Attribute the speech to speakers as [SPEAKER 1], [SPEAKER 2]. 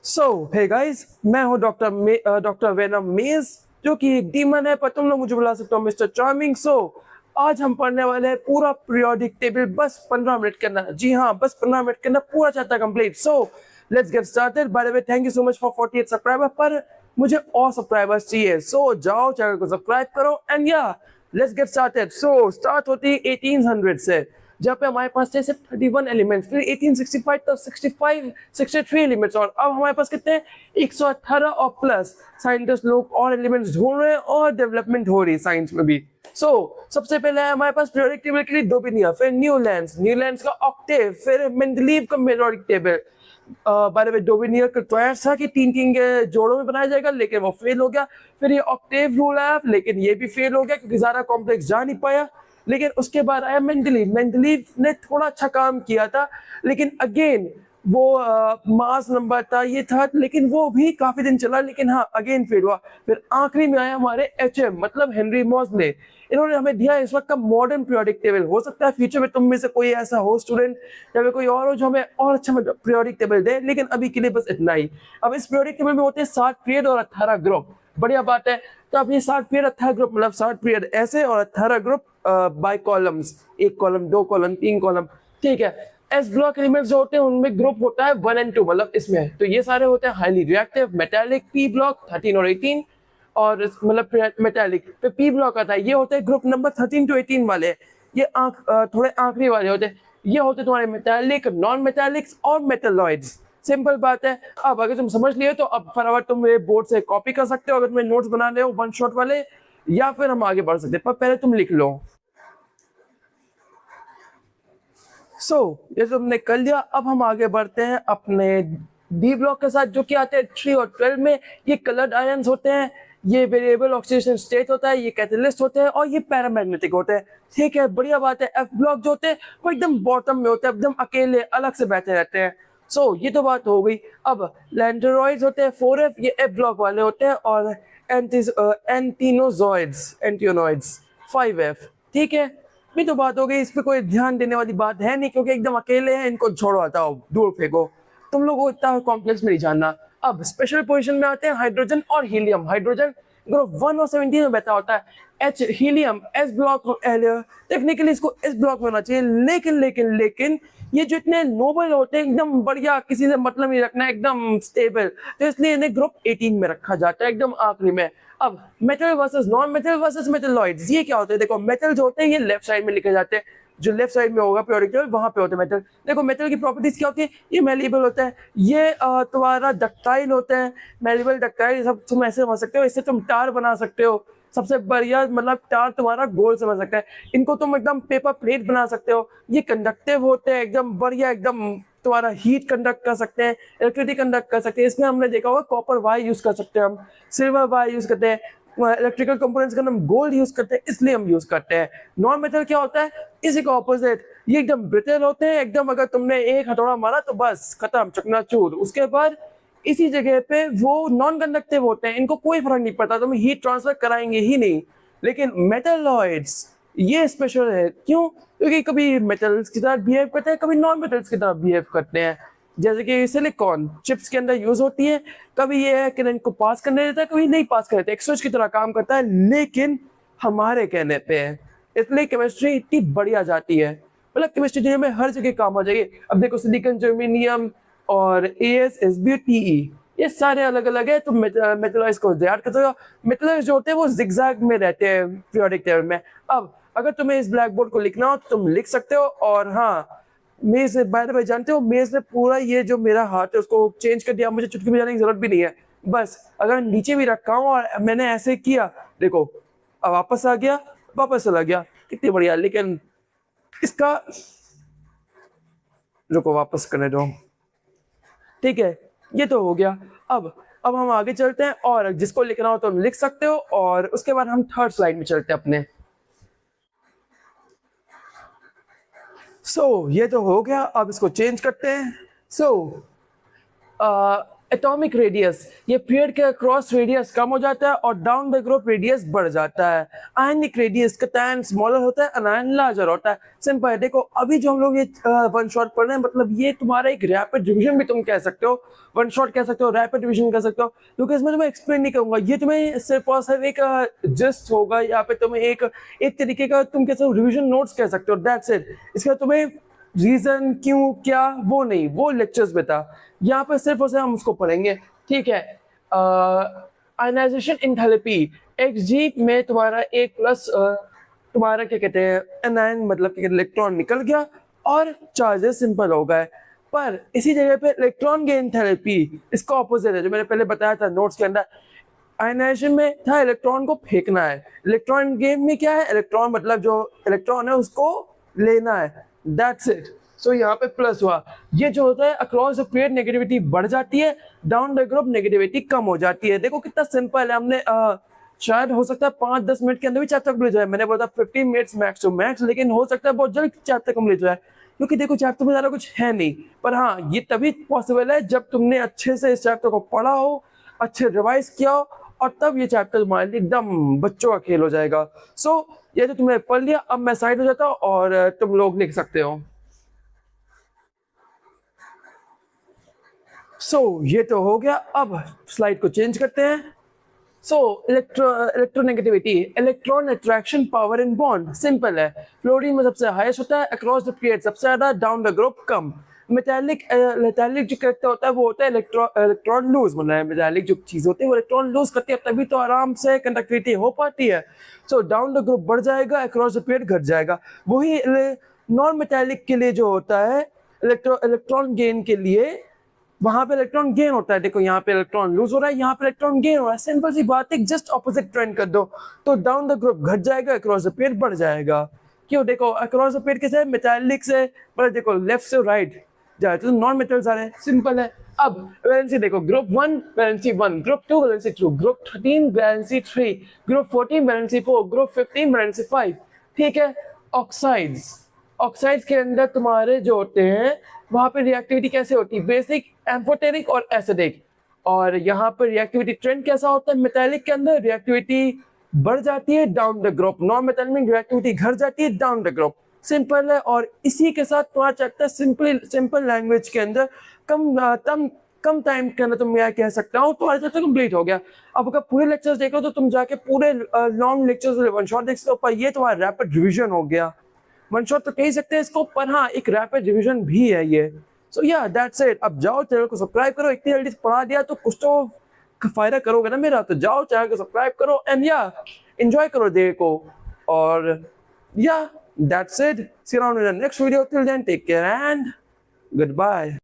[SPEAKER 1] सो hey guys, मैं हूँ doctor venom मेज, जो कि एक डीमन है, पर तुम लोग मुझे बुला सकते हो मिस्टर चार्मिंग। आज हम पढ़ने वाले हैं पूरा पीरियोडिक टेबल बस 15 मिनट के अंदर। जी हाँ, बस 15 मिनट के अंदर पूरा chapter complete. Let's get started. Bye the way, thank you so much for 48 subscriber, पर मुझे और सब्सक्राइबर्स चाहिए। जाओ चैनल को सब्सक्राइब करो एंड या लेट्स गेट स्टार्टेड। स्टार्ट होती है 1800 से, जहाँ पे हमारे पास थे सिर्फ 31 एलिमेंट्स। फिर 1865 तक 65 63 एलिमेंट्स, और अब हमारे पास कितने हैं? 118 और प्लस। साइंटिस्ट लोग और एलिमेंट्स ढूंढ रहे हैं और डेवलपमेंट हो रही है साइंस में भी। सबसे पहले है हमारे पास पीरियोडिक टेबल के लिए डोबिनिया, फिर न्यूलैंड्स का ऑक्टेव, फिर मेंडलीव का periodic table. By the way, Dobereiner का ट्रायड था कि तीन तीन के जोड़ों में बनाया जाएगा, लेकिन वो फेल हो गया। फिर ये ऑक्टेव रूल आया, लेकिन ये भी फेल हो गया क्योंकि ज्यादा कॉम्प्लेक्स जा नहीं पाया। लेकिन उसके बाद आया मेंडलीव ने थोड़ा अच्छा काम किया था, लेकिन अगेन वो मास नंबर था, ये था, लेकिन वो भी काफी दिन चला, लेकिन हाँ अगेन फेल हुआ। फिर आखिरी में आया हमारे एचएम, मतलब हेनरी मोज़ले। इन्होंने हमें दिया इस वक्त का मॉडर्न पीरियोडिक टेबल। हो सकता है फ्यूचर में तुम में से कोई ऐसा हो स्टूडेंट या फिर कोई और हो जो हमें और अच्छा पीरियोडिक टेबल दे, लेकिन अभी के लिए बस इतना ही। अब इस पीरियोडिक टेबल में होते हैं 60 पीरियड और 18 ग्रुप। बढ़िया बात है। तो अब ये 60 पीरियड 18 ग्रुप, मतलब 60 पीरियड ऐसे और 18 ग्रुप बाय कॉलम्स, एक कॉलम, दो कॉलम, तीन कॉलम। ठीक है। एस ब्लॉक एलिमेंट्स जो होते हैं उनमें ग्रुप होता है 1 और 2, मतलब इसमें तो ये सारे होते हैं highly reactive, metallic, P block 13 और 18, और मतलब मेटालिक। फिर पी ब्लॉक आता है, ये होते हैं ग्रुप नंबर 13 टू 18 वाले। ये थोड़े आखिरी वाले होते हैं। ये होते तुम्हारे मेटालिक, नॉन मेटालिक्स और मेटलॉइड्स। सिंपल बात है। अब अगर तुम समझ लिए तो अब फटाफट तुम मेरे बोर्ड से कॉपी कर सकते हो अगर तुम्हें नोट्स बना रहे हो वन शॉट वाले, या फिर हम आगे बढ़ सकते हैं, पर पहले तुम लिख लो। ये तो हमने कर लिया। अब हम आगे बढ़ते हैं अपने डी ब्लॉक के साथ, जो कि आते हैं 3 और 12 में। ये कलर्ड आयंस होते हैं, ये वेरिएबल ऑक्सीडेशन स्टेट होता है, ये कैटलिस्ट होते हैं, और ये पैरामैग्नेटिक होते हैं। ठीक है, बढ़िया बात है। एफ ब्लॉक जो होते हैं वो एकदम बॉटम में होते हैं, एकदम अकेले अलग से बैठे रहते हैं। ये तो बात हो गई। अब लैंडरॉइड्स होते हैं 4F, ये एफ ब्लॉक वाले होते हैं, और एंटीनोइड्स 5F। ठीक है, भी तो बात हो गई। इस पे कोई ध्यान देने वाली बात है नहीं, क्योंकि एकदम अकेले हैं, इनको छोड़ो, हटाओ, दूर फेंको। तुम लोगों को इतना कॉम्प्लेक्स में नहीं जानना। अब स्पेशल पोजीशन में आते हैं हाइड्रोजन और हीलियम। हाइड्रोजन ग्रुप 1 और 17 में बैठा होता है। H helium S block, technically इसको एस ब्लॉक में होना चाहिए, लेकिन ये जो इतने नोबल होते हैं, एकदम बढ़िया, किसी से मतलब नहीं रखना, एकदम स्टेबल, तो इसलिए इन्हें ग्रुप 18 में रखा जाता है, एकदम आखिरी में। अब metal versus non metal versus metalloids, ये क्या होते हैं? देखो, मेटल जो होते हैं ये लेफ्ट साइड में लिखे जाते हैं, जो लेफ्ट साइड में होगा पीरियोडिक टेबल, वहां पे होते हैं मेटल। देखो, मेटल की प्रॉपर्टीज क्या होती है? ये मेलेबल होता है, ये तुम्हारा डक्टाइल होता है। मेलेबल, डक्टाइल, सब तुम ऐसे समझ सकते हो। इससे तुम टार बना सकते हो, सबसे बढ़िया, मतलब टार तुम्हारा गोल समझ सकता है। इनको तुम एकदम पेपर प्लेट बना सकते हो। ये कंडक्टिव होते हैं, एकदम बढ़िया, एकदम तुम्हारा हीट कंडक्ट कर सकते हैं, इलेक्ट्रिसिटी कंडक्ट कर सकते हैं। इसमें हमने देखा होगा कॉपर वायर यूज कर सकते हैं, हम सिल्वर वायर यूज करते हैं, इलेक्ट्रिकल कंपोनेंट्स का हम गोल्ड यूज करते हैं, इसलिए हम यूज करते हैं। नॉन मेटल क्या होता है? इसी का ऑपोजिट, ये एकदम ब्रिटल होते हैं, एकदम अगर तुमने एक हथौड़ा मारा तो बस खत्म, चकनाचूर। उसके बाद इसी जगह पे वो नॉन कंडक्टिव होते हैं, इनको कोई फर्क नहीं पड़ता, तुम हीट ट्रांसफर कराएंगे ही नहीं। लेकिन मेटलॉइड्स ये स्पेशल है, क्यों? क्योंकि कभी मेटल्स की तरह बिहेव करते हैं, कभी नॉन मेटल्स की तरह बिहेव करते हैं। जैसे कि सिलिकॉन चिप्स के अंदर यूज होती है, कभी ये है कि इनको पास करने देता है, कभी नहीं पास करने देता है, एक स्विच की तरह काम करता है, लेकिन हमारे कहने पे है। इसलिए केमिस्ट्री इतनी बढ़िया जाती है, मतलब केमिस्ट्री दुनिया में हर जगह काम आ जाएगी। अब देखो, सिलिकॉन, जर्मेनियम और AsSbTe, ये सारे अलग अलग है। तो मेटलॉइड्स को याद करते हो। मेटलॉइड्स जो होते हैं वो जिगजैग में रहते हैं पीरियोडिक टेबल में। अब अगर तुम्हें इस ब्लैक बोर्ड को लिखना हो तो तुम लिख सकते हो। और हाँ, मेज बाय द वे, जानते हो मेज ने पूरा ये जो मेरा हाथ है उसको चेंज कर दिया, मुझे चुटकी बजाने की जरूरत भी नहीं है। बस अगर नीचे भी रखा हूँ और मैंने ऐसे किया, देखो, अब वापस आ गया, वापस चला गया, कितनी बढ़िया। लेकिन इसका, रुको, वापस करने दो। ठीक है, ये तो हो गया। अब हम आगे चलते हैं, और जिसको लिखना हो तो लिख सकते हो, और उसके बाद हम थर्ड स्लाइड में चलते हैं अपने। ये तो हो गया। अब इसको चेंज करते हैं। एटॉमिक रेडियस, ये पीरियड के क्रॉस रेडियस कम हो जाता है और डाउन द ग्रुप रेडियस बढ़ जाता है। आयनिक रेडियस कैटायन स्मॉलर होता है, अनायन लार्जर होता है। सिंपल है। देखो अभी जो हम लोग ये वन शॉट पढ़ रहे हैं, मतलब ये तुम्हारा एक रैपिड रिवीजन भी तुम कह सकते हो, वन शॉट कह सकते हो, रैपिड रिवीजन कह सकते हो, क्योंकि इसमें तुम्हें एक्सप्लेन नहीं करूंगा, ये तुम्हें सिर्फ और सिर्फ एक जस्ट होगा, या फिर तुम्हें एक तरीके का तुम कह सकते हो रिविजन नोट्स कह सकते हो, दैट्स इट। इसका तुम्हें रीजन क्यों क्या वो नहीं, वो लेक्चर्स में था। यहाँ पर सिर्फ और सिर्फ हम उसको पढ़ेंगे, ठीक है। आयनाइजेशन एंथैल्पी, एक्स जी में तुम्हारा एक प्लस तुम्हारा क्या कहते हैं एनायन, मतलब क्या कहते हैं इलेक्ट्रॉन निकल गया और चार्जेस सिंपल हो गए। पर इसी जगह पे इलेक्ट्रॉन गेन एंथैल्पी इसका ऑपोजिट है, जो मैंने पहले बताया था नोट्स के अंदर। आयनाइजेशन में था इलेक्ट्रॉन को फेंकना है, इलेक्ट्रॉन गेन में क्या है, इलेक्ट्रॉन मतलब जो इलेक्ट्रॉन है उसको लेना है, दैट्स इट। सो यहाँ पे प्लस हुआ। ये जो होता है अक्रॉस द पीरियड नेगेटिविटी बढ़ जाती है, डाउन द ग्रुप नेगेटिविटी कम हो जाती है। देखो कितना सिंपल है। हमने शायद हो सकता है 5-10 मिनट के अंदर भी चैप्टर कंप्लीट हो जाए, मैंने बोला 15 मिनट्स मैक्स टू मैक्स, लेकिन हो सकता है बहुत जल्द चैप्टर कंप्लीट हो जाए, क्योंकि देखो चैप्टर में ज़्यादा कुछ है नहीं। पर हाँ, ये तभी पॉसिबल है जब तुमने अच्छे से इस चैप्टर को पढ़ा हो, अच्छे रिवाइज किया हो, और तब ये चैप्टर तुम्हारे लिए एकदम बच्चों का खेल हो जाएगा। सो ये तो तुमने पढ़ लिया, अब मैं साइड हो जाता हूँ और तुम लोग लिख सकते हो। ये तो हो गया, अब स्लाइड को चेंज करते हैं। Electronegativity, electron attraction power in bond, simple है। फ्लोरीन में सबसे हाईएस्ट होता है, अक्रॉस द पीरियड सबसे ज्यादा, down the group come. Metallic जो करता होता है वो होता है इलेक्ट्रॉन लूज, मतलब मेटालिक जो चीज होती है वो इलेक्ट्रॉन लूज करती है, तभी तो आराम से कंडक्टिविटी हो पाती है। डाउन द ग्रुप बढ़ जाएगा, अक्रॉस द पीरियड घट जाएगा। वही नॉन मेटालिक के लिए जो होता है इलेक्ट्रॉन गेन के लिए, वहां पे इलेक्ट्रॉन गेन होता है। देखो यहाँ पे इलेक्ट्रॉन लूज हो रहा है, यहाँ पे इलेक्ट्रॉन गेन हो रहा है, सिंपल सी बात है, जस्ट ऑपोजिट ट्रेंड कर दो तो डाउन द ग्रुप घट जाएगा, अक्रॉस द पीरियड बढ़ जाएगा। क्यों? देखो अक्रॉस द पीरियड कैसे, मेटालिक से, पर देखो लेफ्ट से राइट जाए तो नॉन मेटल्स आ रहे हैं, सिंपल है। अब वैलेंसी देखो, group 1 valency 1, group 2 valency 2, group 13 valency 3, group 14 valency 4, group 15 valency 5, ठीक है। ऑक्साइड्स, ऑक्साइड्स के अंदर तुम्हारे जो होते हैं वहां पे रिएक्टिविटी कैसे होती है, बेसिक, एम्फोटेरिक और एसिडिक। और यहाँ पर रिएक्टिविटी ट्रेंड कैसा होता है, मेटालिक के अंदर रिएक्टिविटी बढ़ जाती है down the group, non metallic में रिएक्टिविटी घट जाती है डाउन द ग्रुप, सिंपल है। और इसी के साथ तुम्हारा चैप्टर सिंपल लैंग्वेज के अंदर कम टाइम के अंदर तुम मैं कह सकता हूँ तुम्हारा चैप्टर कंप्लीट हो गया। अब अगर पूरे लेक्चर्स देखो तो तुम जाके पूरे लॉन्ग लेक्चर्स वन शॉट देख सकते हो, पर ये तुम्हारा रैपिड रिविजन हो गया। वन शॉट तो कह सकते हैं इसको, पर हाँ एक रैपिड रिविजन भी है ये। सो या दैट्स इट। अब जाओ चैनल को सब्सक्राइब करो, इतनी जल्दी पढ़ा दिया तो कुछ तो फायदा करोगे ना मेरा, तो जाओ चैनल को सब्सक्राइब करो एंड या एंजॉय करो डे को। और या that's it, see you around in the next video, till then take care and goodbye।